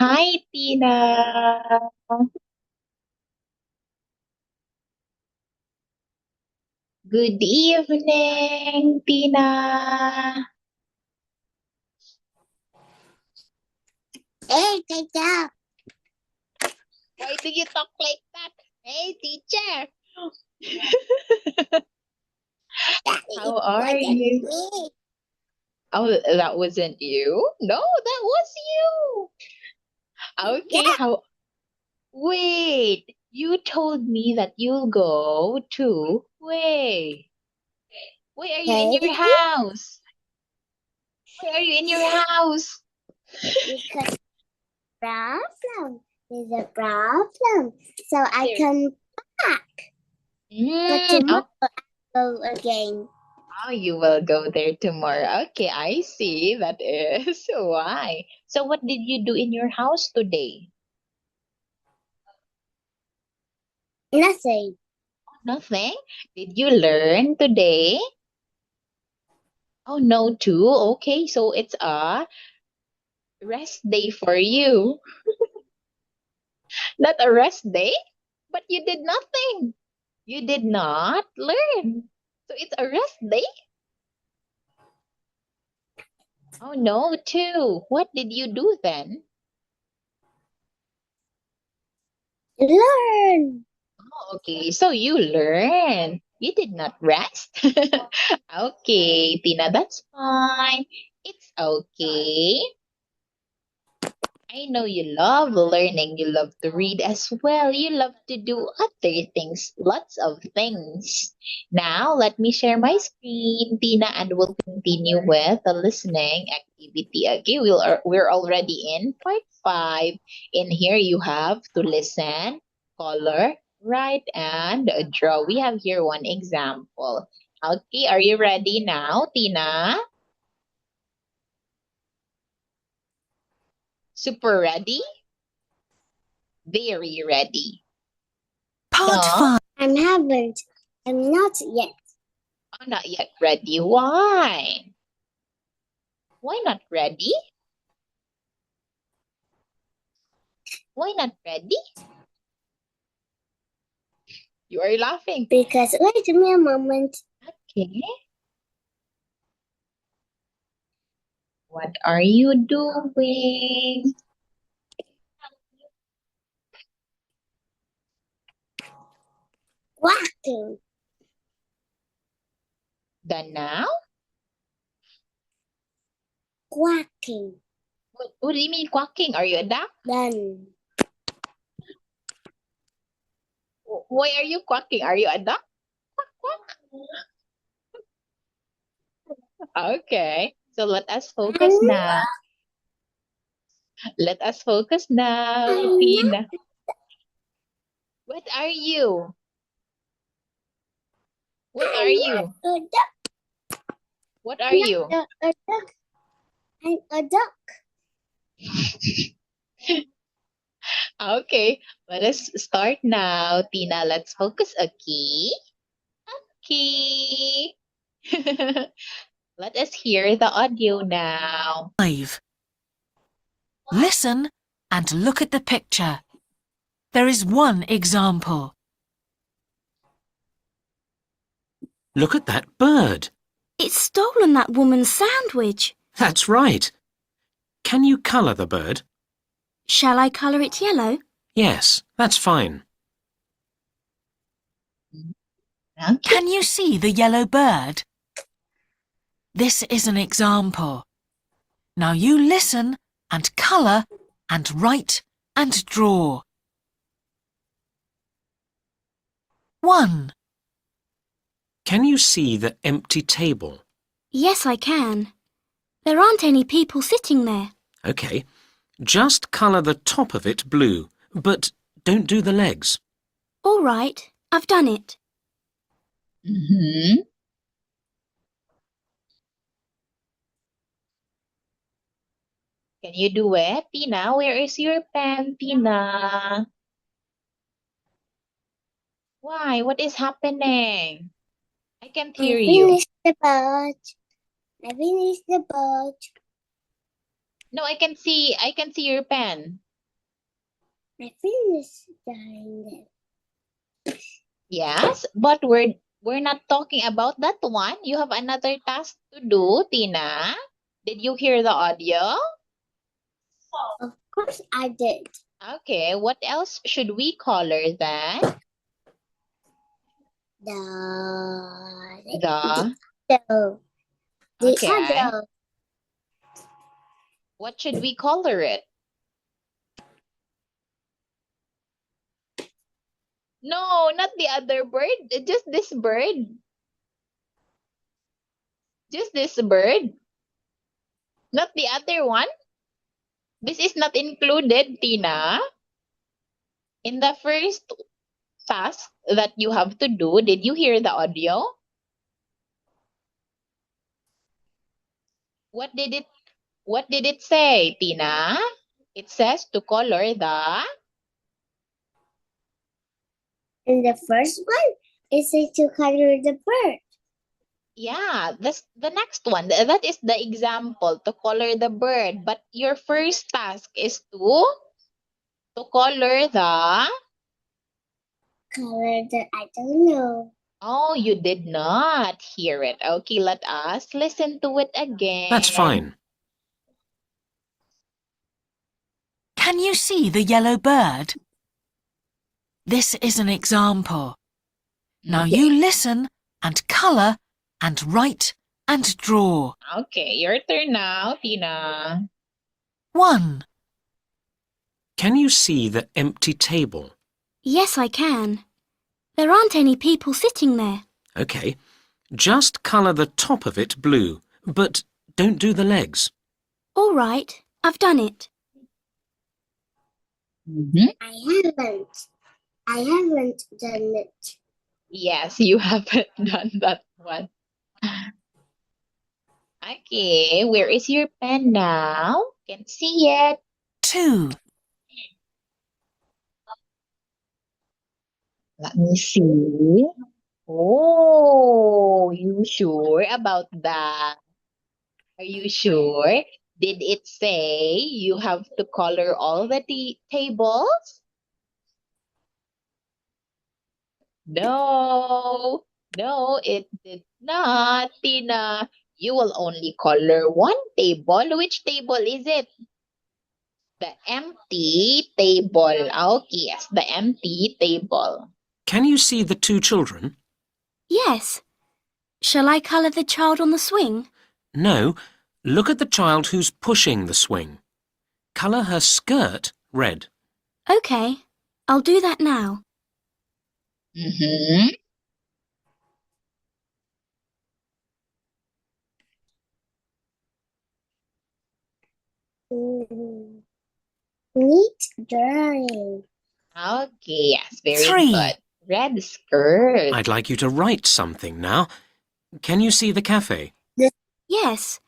Hi, Tina. Good evening, Tina. Hey, teacher. Why do you talk like that? Hey, teacher. How are you? Me. Oh, that wasn't you? No, that was you. Okay, Yeah. how? Wait, you told me that you'll go to. Wait, why are you in Hey, your house? Why are you in your house? because problem. There's a problem. So I There. come back. But Mm, tomorrow I go again. oh, you will go there tomorrow. Okay, I see. That is why. So, what did you do in your house today? Nothing. Nothing. Did you learn today? Oh, no, too. Okay, so it's a rest day for you. Not a rest day, but you did nothing. You did not learn. So, it's a rest day? Oh, no, too. What did you do then? Learn. Okay, so you learn. You did not rest. Okay, Tina, that's fine. It's okay. I know you love learning. You love to read as well. You love to do other things, lots of things. Now, let me share my screen, Tina, and we'll continue with the listening activity. Okay, we're already in part 5. In here, you have to listen, color, write, and draw. We have here one example. Okay, are you ready now, Tina? Super ready? Very ready. Part No? 5. I haven't. I'm not yet. I'm not yet ready. Why? Why not ready? Why not ready? You are laughing. Because wait a moment. Okay. What are you doing? Quacking. Done now? Quacking. What do you mean quacking? Are you a duck? Done. Why are you quacking? Are you a duck? Quack, quack. Okay. So let us focus now. Let us focus now, Tina. What are you? What are you? A duck. What are you? A duck. I'm a duck. Okay, let us start now. Tina, let's focus. Okay. Okay. Let us hear the audio now. 5. Listen and look at the picture. There is one example. Look at that bird. It's stolen that woman's sandwich. That's right. Can you colour the bird? Shall I colour it yellow? Yes, that's fine. Okay. Can you see the yellow bird? This is an example. Now you listen and colour and write and draw. 1. Can you see the empty table? Yes, I can. There aren't any people sitting there. OK. Just colour the top of it blue, but don't do the legs. All right, I've done it. Mm-hmm. Can you do it, Tina? Where is your pen, Tina? Why? What is happening? I can't I hear you. finished the bird. I finished the bird. No, I can see your pen. I finished drawing it. Yes, but we're not talking about that one. You have another task to do, Tina. Did you hear the audio? Of course I did. Okay, what else should we color then? The The the Okay. other. What should we color it? No, not the other bird. Just this bird. Just this bird. Not the other one. This is not included, Tina. In the first task that you have to do, did you hear the audio? What did it say, Tina? It says to color the And the first one is to color the bird. Yeah, that's the next one. That is the example to color the bird. But your first task is to color the Color the I don't know. Oh, you did not hear it. Okay, let us listen to it again. That's fine. Can you see the yellow bird? This is an example. Now Okay. you listen and colour and write and draw. Okay, your turn now, Tina. 1, Can you see the empty table? Yes, I can. There aren't any people sitting there. Okay. Just colour the top of it blue, but don't do the legs. All right, I've done it. I haven't done it. Yes, you haven't done that one. Okay, where is your pen now? Can see it. 2, Let me see. Oh, you sure about that? Are you sure? Did it say you have to color all the tables? No, it did not, Tina. You will only color one table. Which table is it? The empty table. Okay, yes, the empty table. Can you see the two children? Yes. Shall I colour the child on the swing? No. Look at the child who's pushing the swing. Colour her skirt red. OK, I'll do that now. Mm-hmm. Neat drawing. Okay, yes, very 3. good. Red skirt. I'd like you to write something now. Can you see the cafe? Yes.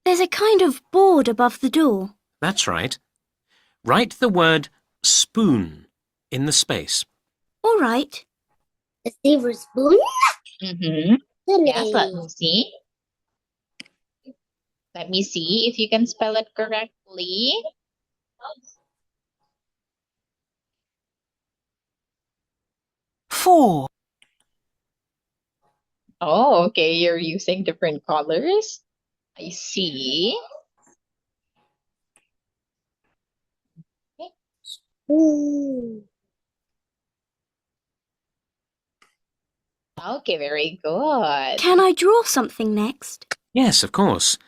There's a kind of board above the door. That's right. Write the word spoon in the space. All right. The silver spoon. Mm-hmm. Yes, let Silly. me see. Let me see if you can spell it correctly. Four, Oh, okay. You're using different colors. I see. Mm. Okay, very good. Can I draw something next? Yes, of course.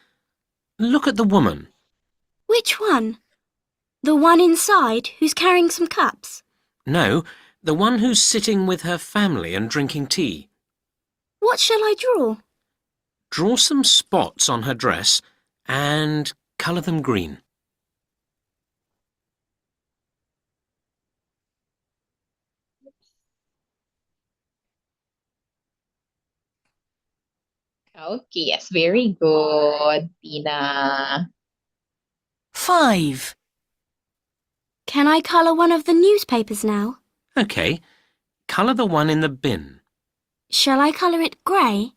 Look at the woman. Which one? The one inside who's carrying some cups? No, the one who's sitting with her family and drinking tea. What shall I draw? Draw some spots on her dress and colour them green. Okay, yes, very good, Tina. 5, Can I colour one of the newspapers now? OK. Colour the one in the bin. Shall I colour it grey?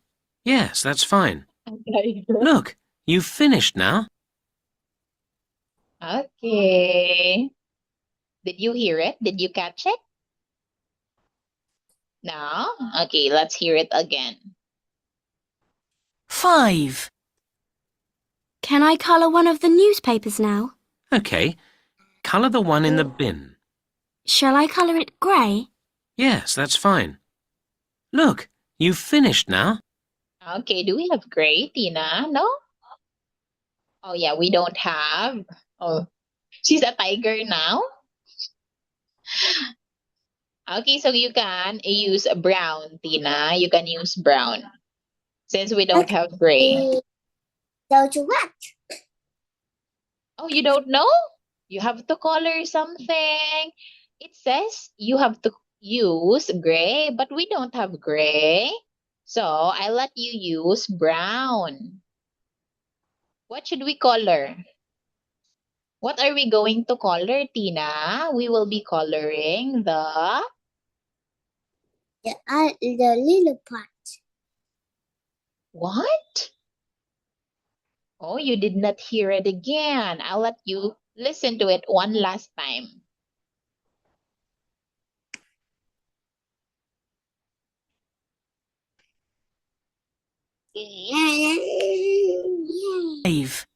Yes, that's fine. Very good. Look, you've finished now. Okay. Did you hear it? Did you catch it? No? Okay, let's hear it again. 5. Can I colour one of the newspapers now? OK. Colour the one in the bin. Shall I colour it grey? Yes, that's fine. Look, you've finished now. Okay, do we have gray, Tina? No? Oh, yeah, we don't have. Oh, she's a tiger now? Okay, so you can use brown, Tina. You can use brown since we don't have gray. Don't you what? Oh, you don't know? You have to color something. It says you have to use gray, but we don't have gray. So I let you use brown. What should we color? What are we going to color, Tina? We will be coloring The little part. what? Oh, you did not hear it again. I'll let you listen to it one last time. Yeah. 5.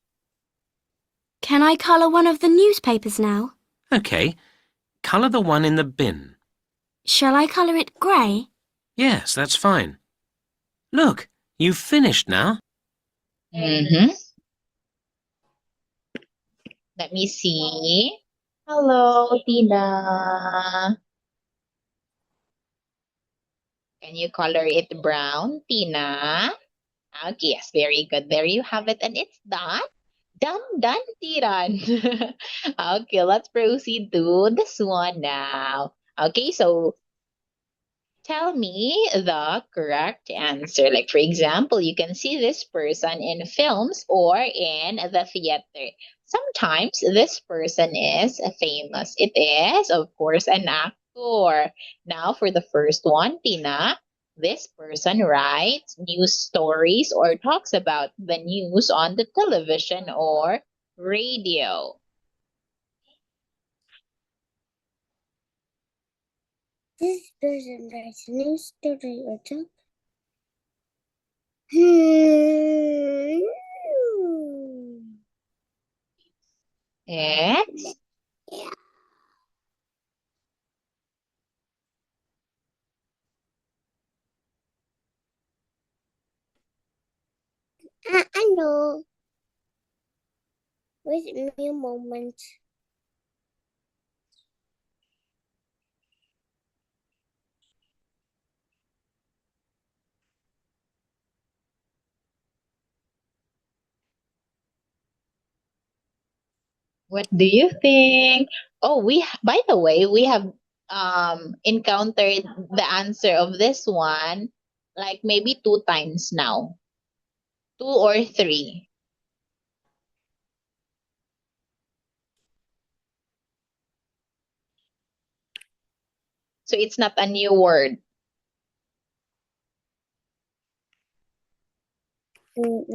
Can I colour one of the newspapers now? OK. Colour the one in the bin. Shall I colour it grey? Yes, that's fine. Look, you've finished now. Mm-hmm. Let me see. Hello, Tina. Can you color it brown, Tina? Okay, yes, very good. There you have it. And it's done. Done, Tiran. Okay, let's proceed to this one now. Okay, so tell me the correct answer. Like, for example, you can see this person in films or in the theater. Sometimes this person is famous. It is, of course, an actor. Now, for the first one, Tina, this person writes news stories or talks about the news on the television or radio. This person writes news story or talk. It's I know. Wait me a moment. what do you think? Oh, by the way, we have encountered the answer of this one like maybe two times now. Two or three. So it's not a new word. Wait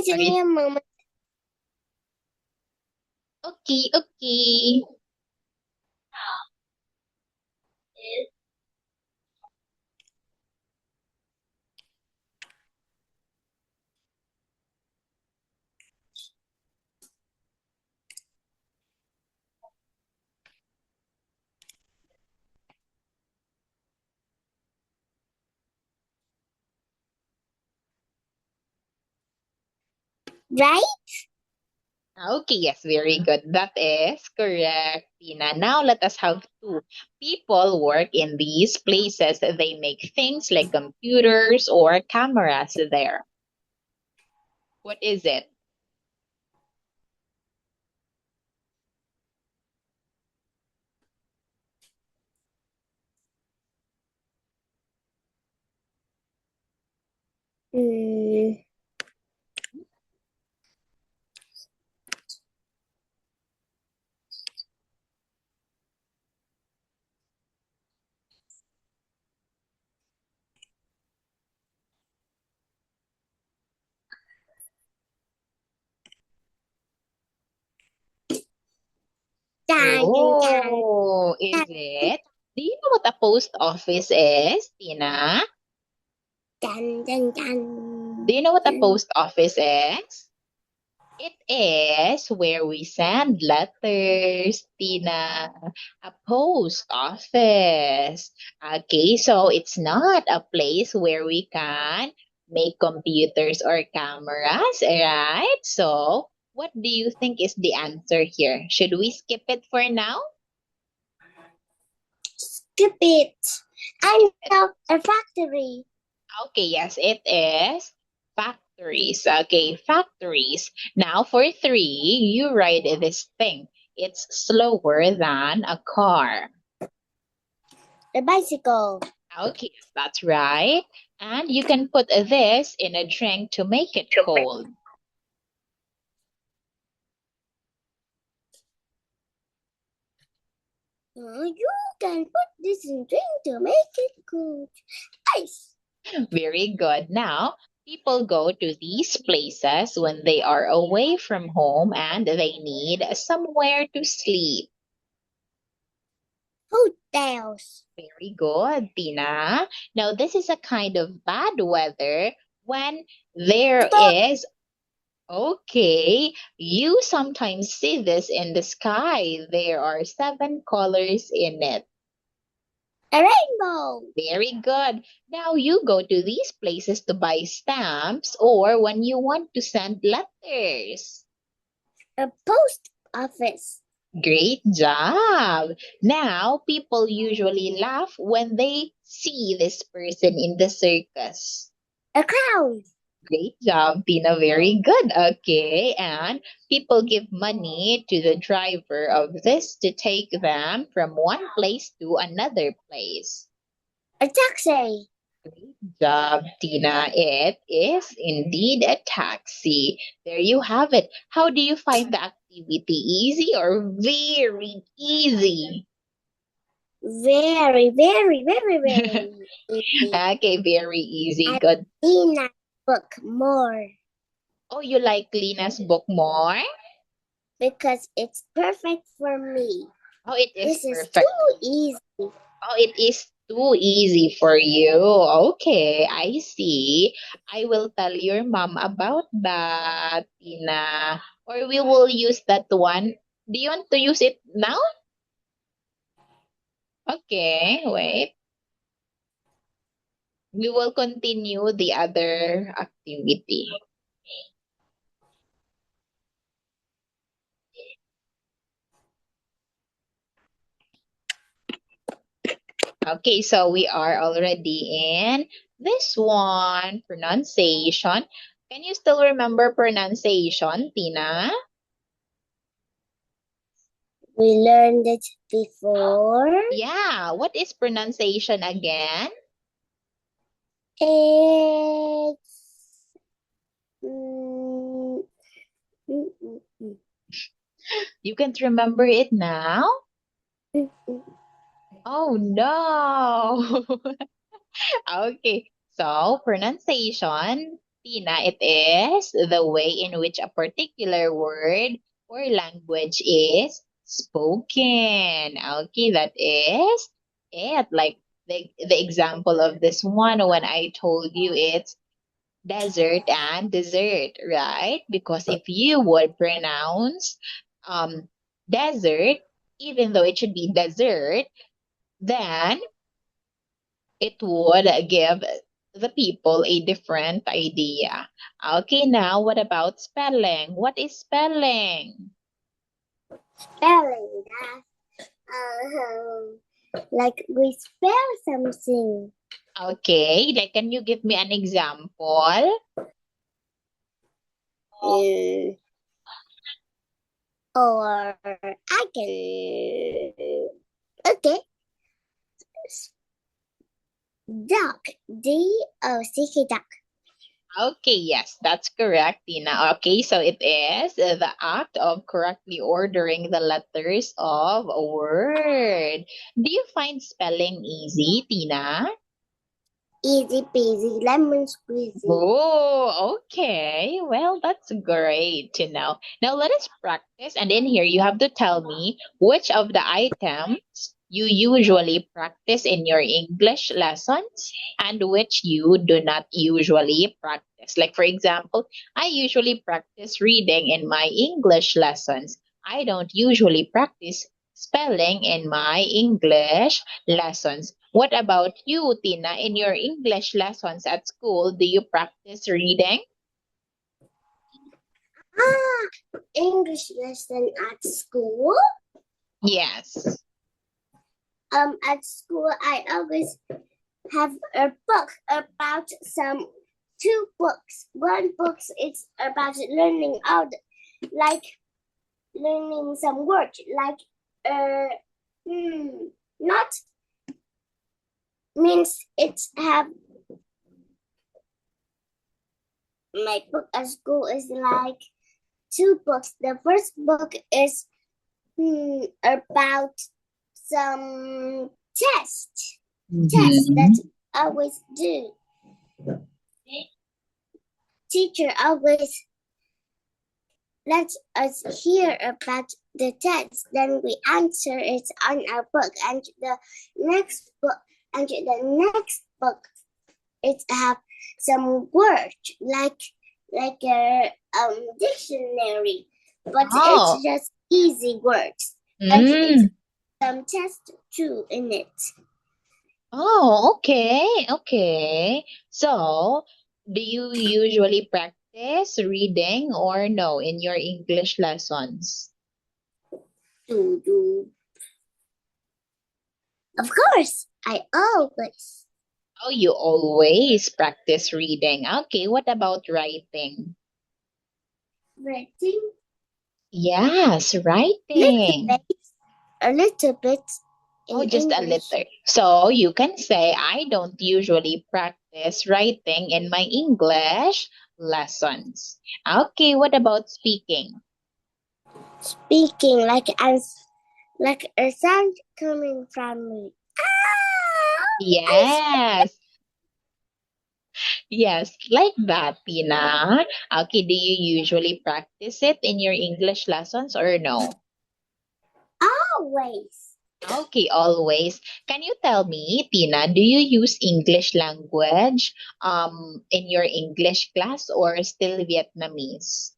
Are me you a moment. okay, okay. Right? Okay, yes, very good. That is correct, Tina. Now let us have two. People work in these places. They make things like computers or cameras there. What is it? Mm. Dun, dun, dun. Oh, is it? Do you know what a post office is, Tina? Dun, dun, dun. Do you know what a Dun. post office is? It is where we send letters, Tina. A post office. Okay, so it's not a place where we can make computers or cameras, right? So, what do you think is the answer here? Should we skip it for now? Skip it. I know a factory. Okay, yes, it is factories. Okay, factories. Now for three, you ride this thing. It's slower than a car. A bicycle. Okay, that's right. And you can put this in a drink to make it cold. You can put this in drink to make it good. Ice. Very good. Now, people go to these places when they are away from home and they need somewhere to sleep. Hotels. Very good, Tina. Now, this is a kind of bad weather when there is, okay, you sometimes see this in the sky. There are 7 colors in it. A rainbow. Very good. Now, you go to these places to buy stamps or when you want to send letters. A post office. Great job. Now, people usually laugh when they see this person in the circus. A crowd. Great job, Tina. Very good. Okay. And people give money to the driver of this to take them from one place to another place. A taxi. Great job, Tina. It is indeed a taxi. There you have it. How do you find the activity? Easy or very easy? Very, very, very, very easy. Okay, very easy. I- Good. Tina book more Oh, you like Lina's book more? because it's perfect for me. Oh, it is This is perfect. too easy. Oh, it is too easy for you. Okay, I see. I will tell your mom about that, Tina. Or we will use that one. Do you want to use it now? Okay, wait. We will continue the other activity. Okay, so we are already in this one, pronunciation. Can you still remember pronunciation, Tina? We learned it before. Yeah, what is pronunciation again? It's mm, mm, mm, mm, You can't remember it now? mm, mm. Oh no. Okay, so pronunciation, Tina, it is the way in which a particular word or language is spoken. Okay, that is it. Like the example of this one when I told you it's desert and dessert, right? Because if you would pronounce desert, even though it should be dessert, then it would give the people a different idea. Okay, now what about spelling? What is spelling? Spelling that. Like we spell something. Okay, like can you give me an example? Mm. Or I can. Okay. Duck. D-O-C-K duck. Okay, yes, that's correct, Tina. Okay, so it is the act of correctly ordering the letters of a word. Do you find spelling easy, Tina? Easy peasy, lemon squeezy. Oh, okay. Well, that's great to know. Now let us practice. And in here, you have to tell me which of the items you usually practice in your English lessons and which you do not usually practice. Like, for example, I usually practice reading in my English lessons. I don't usually practice spelling in my English lessons. What about you, Tina? In your English lessons at school, do you practice reading? English lesson at school. Yes. At school, I always have a book about two books. One book is about learning like learning some words, like not means it's have. My book at school is like two books. The first book is about some tests that I always do. Teacher always lets us hear about the test, then we answer it on our book. And the next book, it have some words like a dictionary, but Oh. it's just easy words. And Mm. it's some test too in it. Oh, okay, okay. So, do you usually practice reading or no in your English lessons? Do. Of course, I always. Oh, you always practice reading. Okay, what about writing? Writing Yes, writing. a little bit in Oh, just a English. little. So you can say, I don't usually practice writing in my English lessons. Okay, what about speaking? Speaking like a sound coming from me. Yes. Yes, like that, Tina. Okay, do you usually practice it in your English lessons or no? Always. Okay, always. Can you tell me, Tina, do you use English language in your English class or still Vietnamese?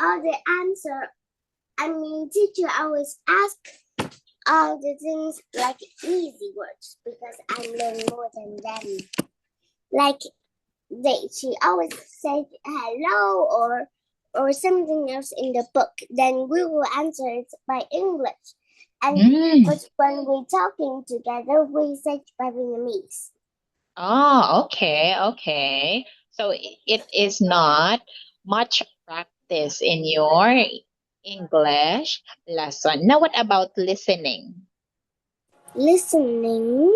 All the answer. Teacher always ask all the things like easy words because I learn more than them. Like she always said hello or something else in the book. Then we will answer it by English. But when we're talking together, we say by Vietnamese. Oh, okay, okay. So it is not much practice in your English lesson. Now, what about listening? Listening.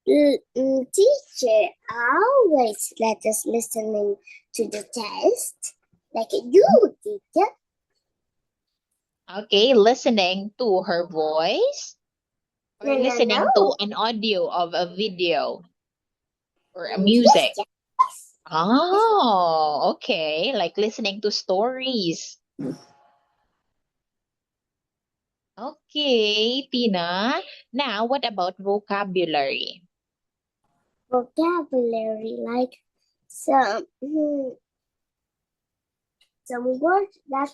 Teacher always let us listening to the test, like you, teacher. Okay, listening to her voice or No. listening to an audio of a video or a music. Yes. Oh, okay. Like listening to stories. Okay, Tina. Now, what about vocabulary? Vocabulary, like some words that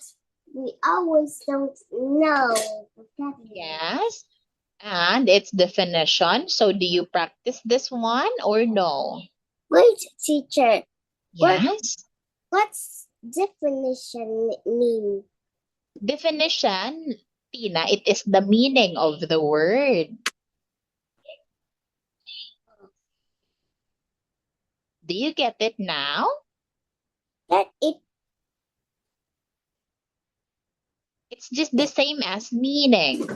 we always don't know. Vocabulary. Yes. And its definition. So, do you practice this one or no? Wait, teacher. Yes. What's definition mean? Definition, Tina, it is the meaning of the word. Do you get it now? That it. It's just the same as meaning.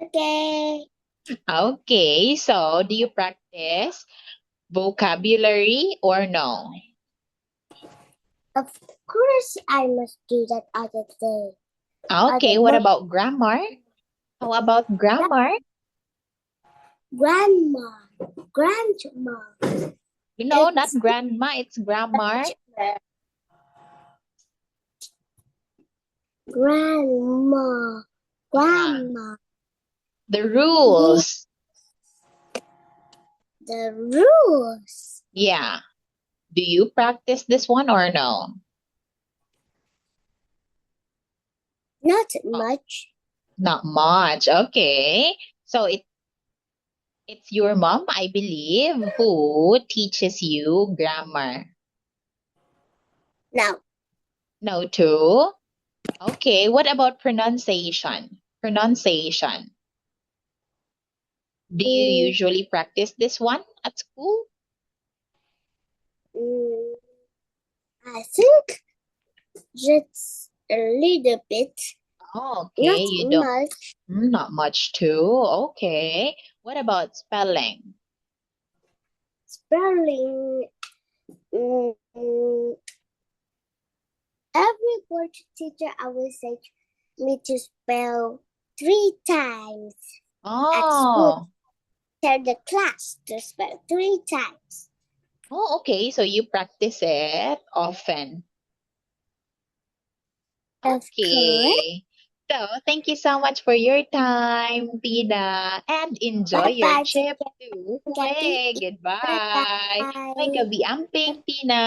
Okay. Okay, so do you practice vocabulary or no? Of course, I must do that other day. Okay, Other what book. about grammar? How about grammar? Grandma. Grandma. No, not It's- grandma, it's grammar. Grandma. Grandma. The rules. The rules. Yeah. Do you practice this one or no? Not much. Not much. Okay. So it's your mom, I believe, who teaches you grammar. Now, No, too. Okay. What about pronunciation? Pronunciation. Do you Mm. usually practice this one at school? I think just a little bit. Oh, okay. Not You don't. much. Not much too. Okay. What about spelling? Spelling. Every word teacher always said me to spell 3 times. At school, Oh. tell the class to spell 3 times. Oh, okay. So you practice it often. Of course. Okay. So thank you so much for your time, Tina, and enjoy your Bye-bye, trip teacher. to Gabby. Hue. Goodbye. May Bye-bye. gabi amping, Tina.